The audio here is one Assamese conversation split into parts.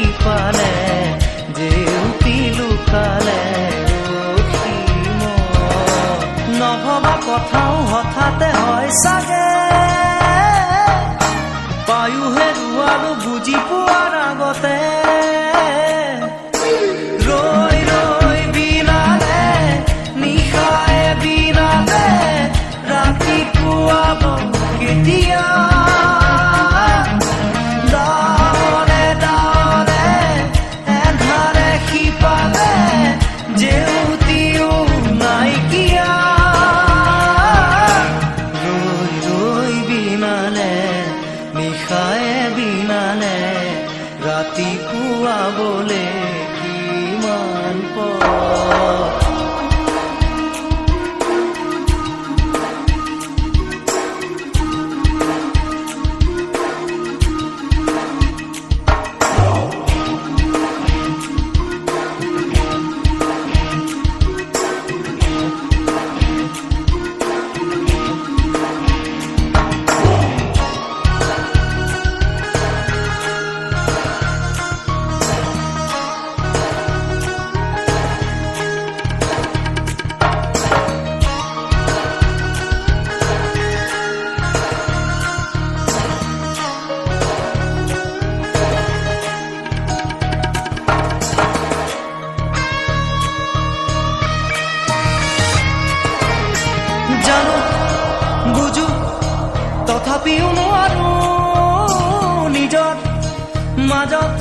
শিপালে জেউতি লুকালে নভবা কথাও হঠাতে হয় চাগে পায়ো হেৰুৱালো বুজি পোৱাৰ আগতে ৰৈ ৰৈ বিনালে নিশায়ে বিনালে ৰাতিপুৱাব কেতিয়া ডাৱৰে ডাৱৰে এন্ধাৰে শিপালে জেউতিও নাইকিয়া নিশায়ে বিনালে ৰাতিপুৱাবলে কিমান পথ জানো বুজো তথাপিও নোৱাৰো নিজৰ মাজত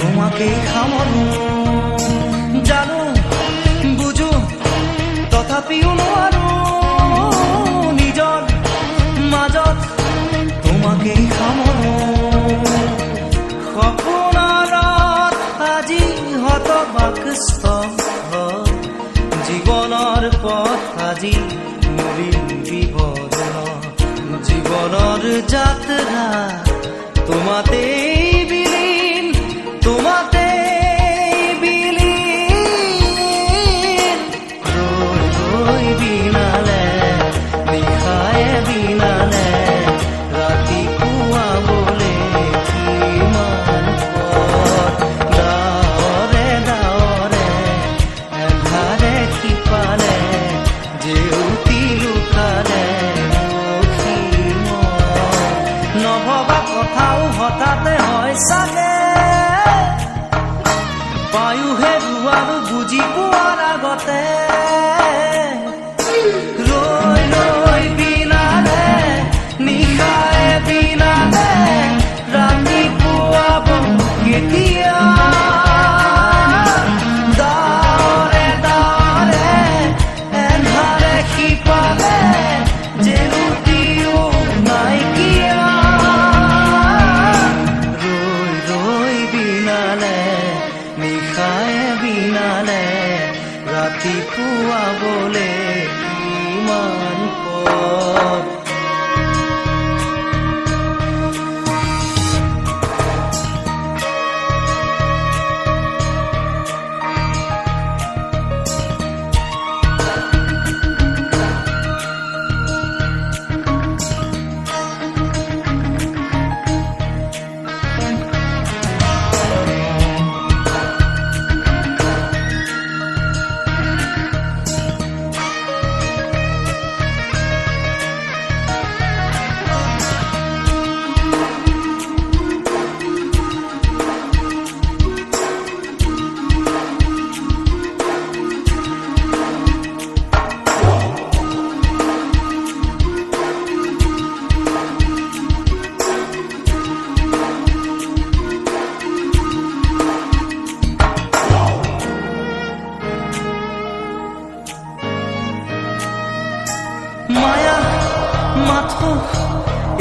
তোমাকেই সামৰো জানো বুজো তথাপিও নোৱাৰো নিজৰ মাজত তোমাকেই সামৰো সপোনত আজি হতবাকস্থ জীৱনৰ পথ আজি জীবনৰ যাত্ৰা তোমাতে বিলীন তোমাতে বিলীন ৰৈ ৰৈ বিনালে নিশায়ে বিনালে ৰাতিপুৱাবলে কিমান পথ ডাৱৰে ডাৱৰে এন্ধাৰে শিপালে জেউতি লুকালে নভবা কথাও হঠাতে হয় চাগে পায়ো হেৰুৱালো বুজি পোৱাৰ আগতে ৰৈ ৰৈ বিনালে নিশায়ে বিনালে ৰাতিপুৱাব কেতিয়া ডাৱৰে ডাৱৰে এন্ধাৰে শিপালে জেউতিও নাইকিয়া নিশায়ে বিনালে ৰাতিপুৱাবলে কিমান পথ মায়া মাথো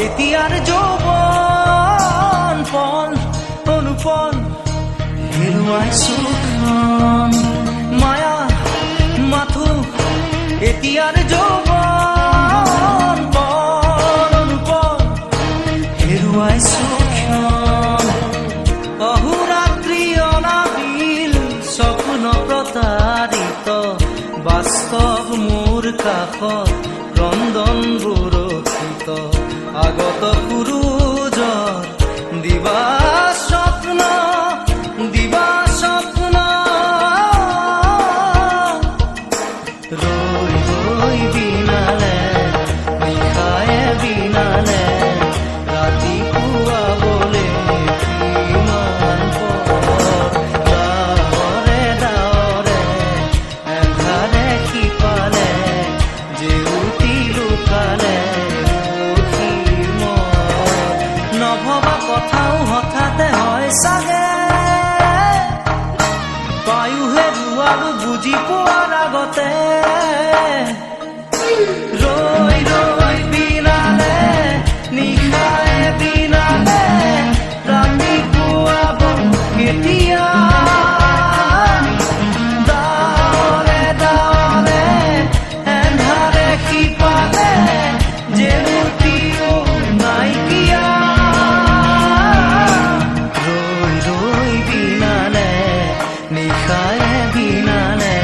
এতিয়াৰ যৌৱন পল অনুপল হেৰুৱাইছো মায়া মাথো এতিয়াৰ যৌৱন পল অনুপল হেৰুৱাইছো অহোৰাত্ৰি অনাবিল স্বপ্ন প্ৰতাৰিত বাস্তৱ মোৰ কাষত ক্ৰন্দন বুৰক্ষিত আগত সূৰুজৰ দিবা স্বপ্ন বুজি পোৱাৰ আগতে ৰৈ ৰৈ বিনালে নিশায়ে বিনালে ৰাতি পুৱাব কেতিয়া ডাৱৰে ডাৱৰে এন্ধাৰে সিপালে জেউতিও নাইকিয়া ৰৈ ৰৈ বিনালে নিশায়ে বিনালে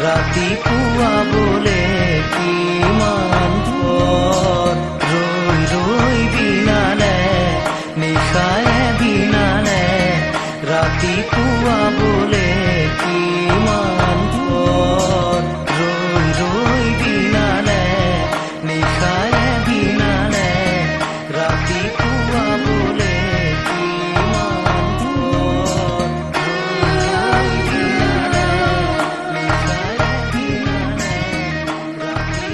ৰাতি পুৱাবলে কিমান পৰ ৰৈ ৰৈ বিনালে নিশায়ে বিনালে ৰাতি পুৱাবলে কিমান পৰ ৰৈ ৰৈ বিনালে নিশায়ে বিনালে ৰাতি পুৱাবলে কিমান পৰ ৰৈ বিনালে নিশায়ে বিনালে ৰাতি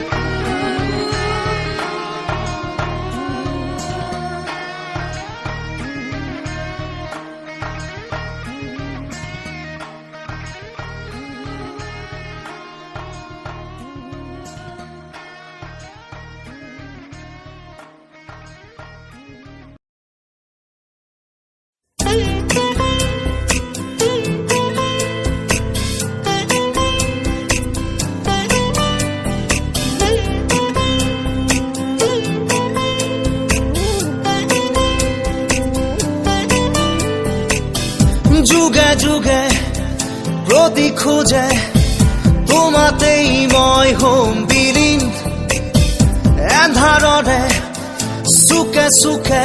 যুগে যুগে প্ৰতি খোজে তোমাতেই মই হ'ম বিলীন এন্ধাৰৰে চুকে চুকে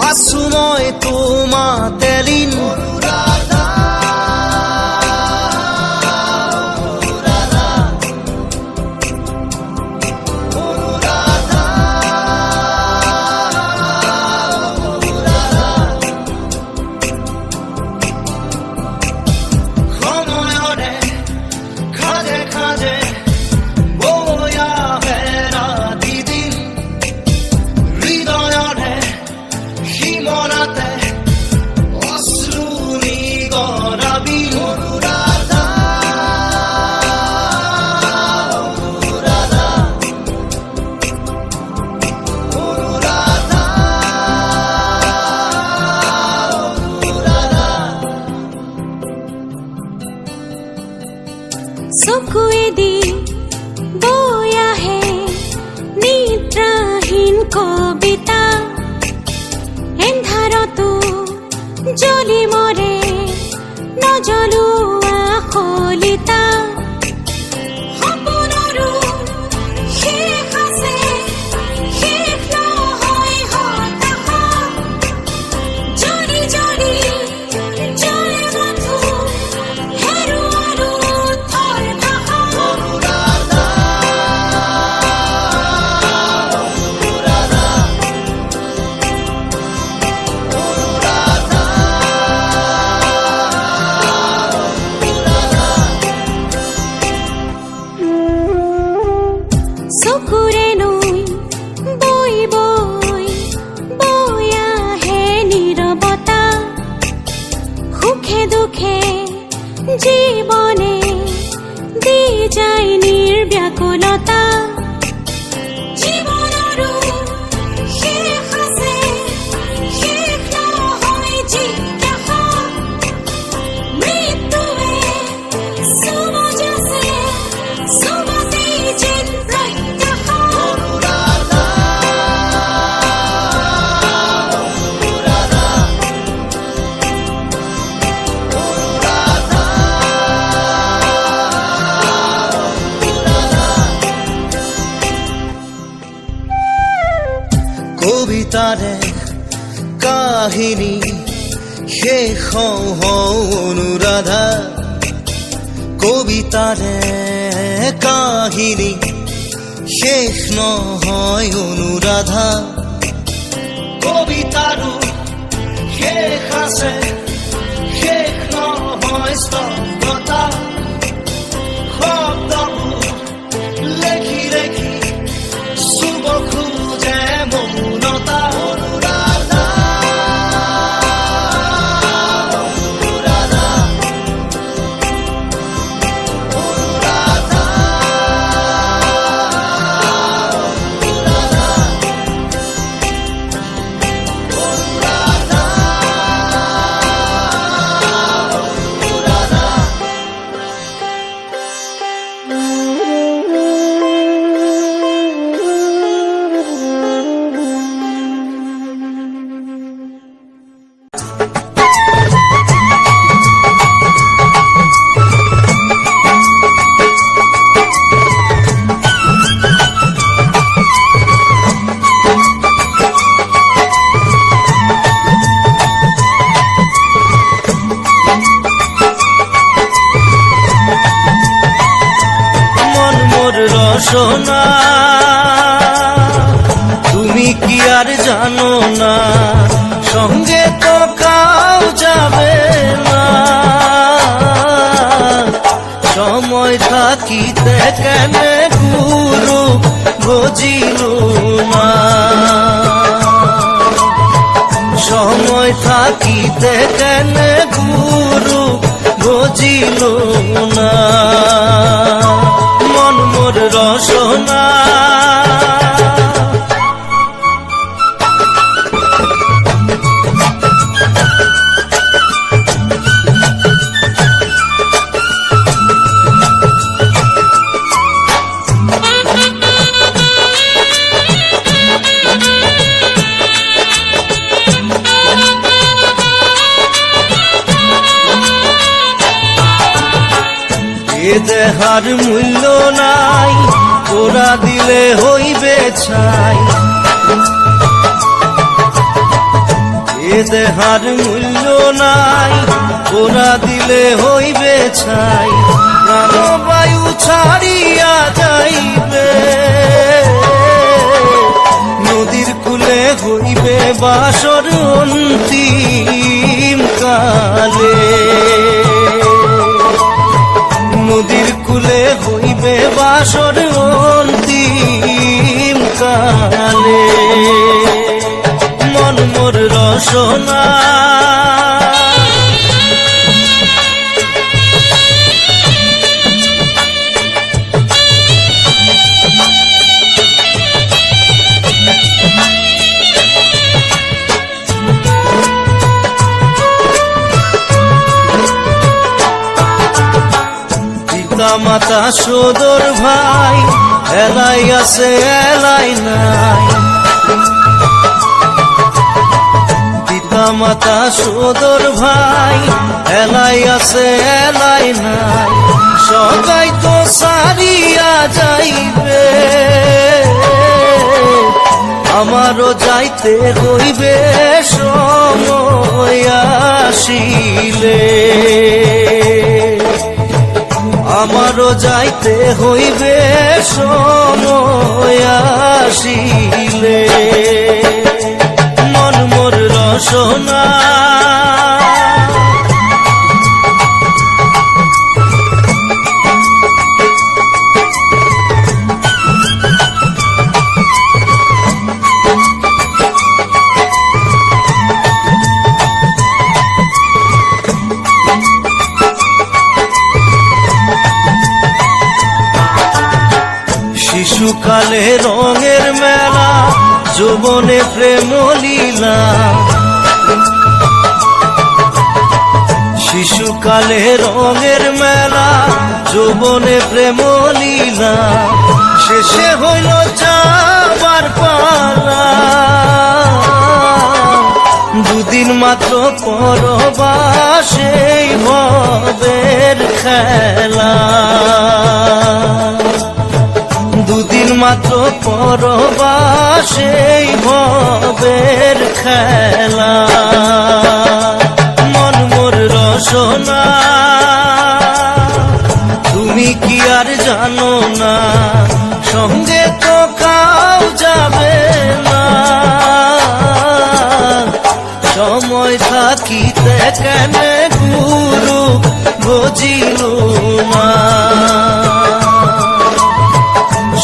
আছো মই তোমাতে লীন সময়ৰে খাজে খাজে বৈ আহে ৰাতি দিন হৃদয়ৰে সীমনাতে অশ্ৰু নিগৰাবি অনুৰাধা অনুৰাধা চকুৱেদি বৈ আহে নিদ্ৰাহীন কবিতা এন্ধাৰতো জ্বলি মৰে নজ্বলোৱা শলিতা সপোনৰো শেষ আছে শেষ নহয় হতাশা জ্বলি জ্বলি জ্বলে মাথো হেৰুৱালো থৰ ভাষা চকুৰে নৈ বৈ বৈ বৈ আহে নীৰৱতা সুখে দুখে জীৱনে দি যায় নিৰ্ব্যাকুলতা জীৱনৰো শেষ আছে শেষ নহয় জিজ্ঞাসা মৃত্যুৱে চুমজ আছে চুমতেই যেন প্ৰত্যাশা কবিতাৰে কাহিনী শেষ হওঁ হওঁ অনুৰাধা কবিতাৰে কাহিনী শেষ নহয় অনুৰাধা কবিতাৰো শেষ আছে শেষ নহয় স্তব্ধতা শব্দবোৰ লেখি লেখি চুব খোজে মৌনতা অনুৰাধা অনুৰাধা রসনা তুমি কি আর জানো না সঙ্গে তো কাউ যাবে না সময় থাকিতে কেন গুরু বুঝিল না সময় থাকিতে কেন গুরু বুঝিল না মন মোর রসনা এ দেহার মূল্য নাই ওরা দিলে হইবে ছাই এ দেহার মূল্য নাই ওরা দিলে হইবে ছাই প্রাণবায়ু ছাড়িয়া যাইবে নদীর কূলে হইবে বাসর অন্তিম কালে নদীর কূলে হইবে বাসর অন্তিম কালে মন মোর রসনা মাতা সদর ভাই এলাই আছে এলাই নাই পিতা মাতা সদর ভাই এলাই আছে এলাই নাই সবাই তো সারিয়া যাইবে আমারও যাইতে হইবে সময় আসিলে আমারও যাইতে হইবে সময় আসিলে মন মোর রসনা শিশুকালে রঙের মেলা যৌবনে প্রেম লীলা শিশুকালে রঙের মেলা যৌবনে প্রেম লীলা শেষে হইল যাবার পালা দুদিন মাত্র পরবাসেই ভবের খেলা দুদিন মাত্র পরবাসেই ভবের খেলা মন মোর রসনা তুমি কি আর জানো না সঙ্গে তো কাউ যাবে না সময় থাকিতে কেন গুরু বুঝিল না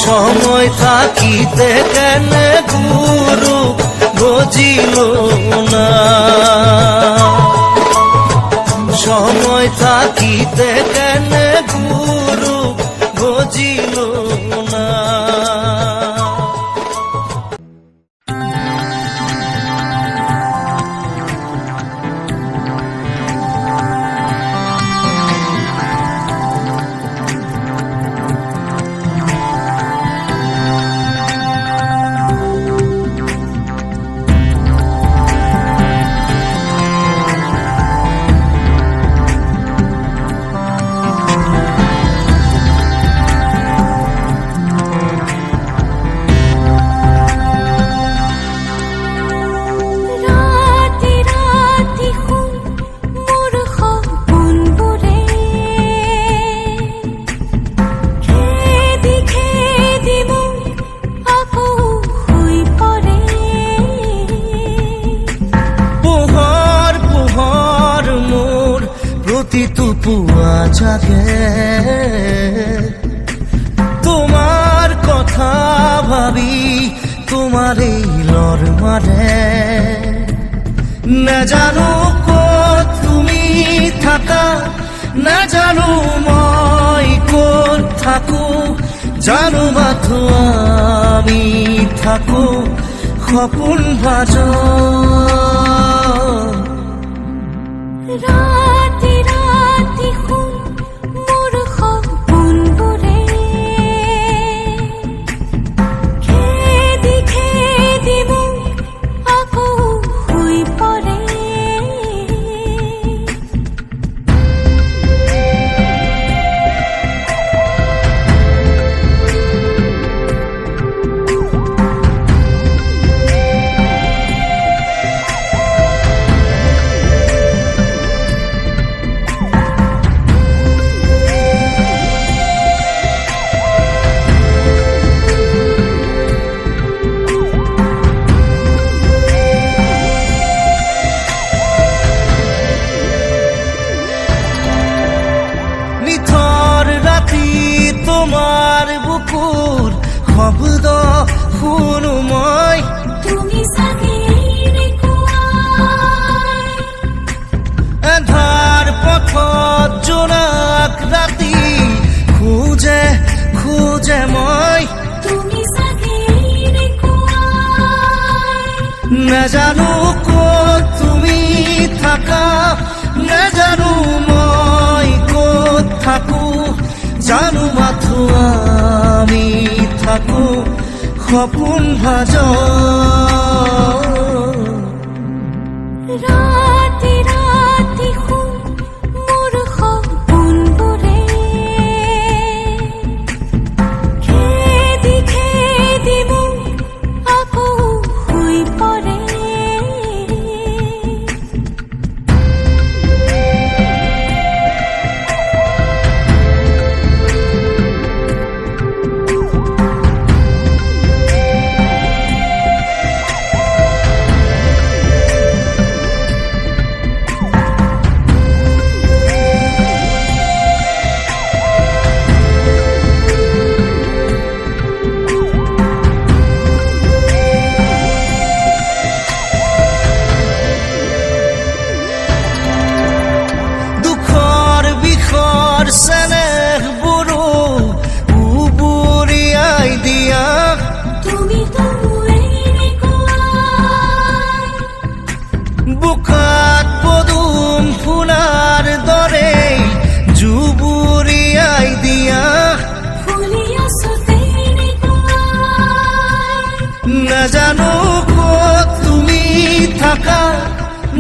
সময় থাকিতে কেন গুরু বুঝিল না সময় থাকিতে কেন গুরু বুঝিল না প্ৰতিটো পুৱা জাগে তোমাৰ কথা ভাবি তোমাৰ এই লৰ মাৰে নাজানো ক'ত তুমি থাকা নাজানো মই ক'ত থাকো জানো মাথো আমি থাকো সপোন ভাজত ৰাতি ৰাতি শুন মোৰ সপোনবোৰে খেদি খেদি মোক আকৌ শুই পৰে নিথৰ ৰাতি তোমাৰ বুকুৰ শব্দ শুনো মই তুমি চাগে কোৱাই এন্ধাৰ পথত জোনাক ৰাতি খোজে খোজে মই তুমি চাগে কোৱাই নাজানো ক'ত তুমি থাকা নাজানো মই ক'ত থাকো জানো মাথো আমি থাকো সপোন ভাজত ৰাতি ৰাতি শুন মোৰ সপোনবোৰে খেদি খেদি মোক আকৌ শুই পৰে দুখৰ বিষৰ চেনেহবোৰো উবুৰিয়াই দিয়া তুমি তো কোৱাই বোকাত পদুম ফুলাৰ দৰে জুবুৰিয়াই দিয়া ফুলি আছো কোৱাই নাজানো ক'ত তুমি থাকা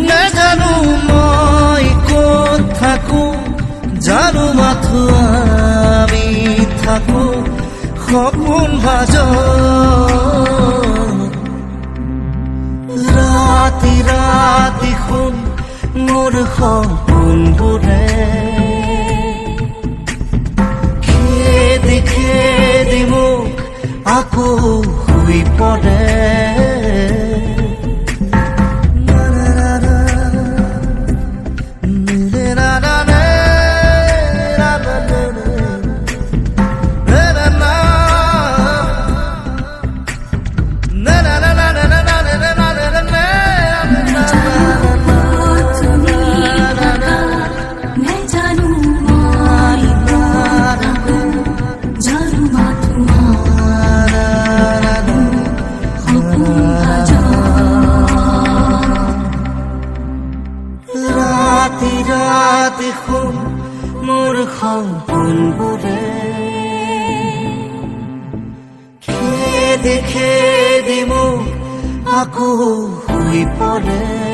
নাজানো মই ক'ত থাকো জানো মাথো আমি থাকো সপোন ভাজত ৰাতি ৰাতি শুন মোৰ সপোনবোৰে খেদি খেদি মোক আকৌ শুই পৰে তুমি থাকা জানো মই থাকো জানো মাথো সপোন ৰাতি ৰাতি শুন মোৰ সপোনবোৰে খেদি খেদি মোক আকৌ শুই পৰে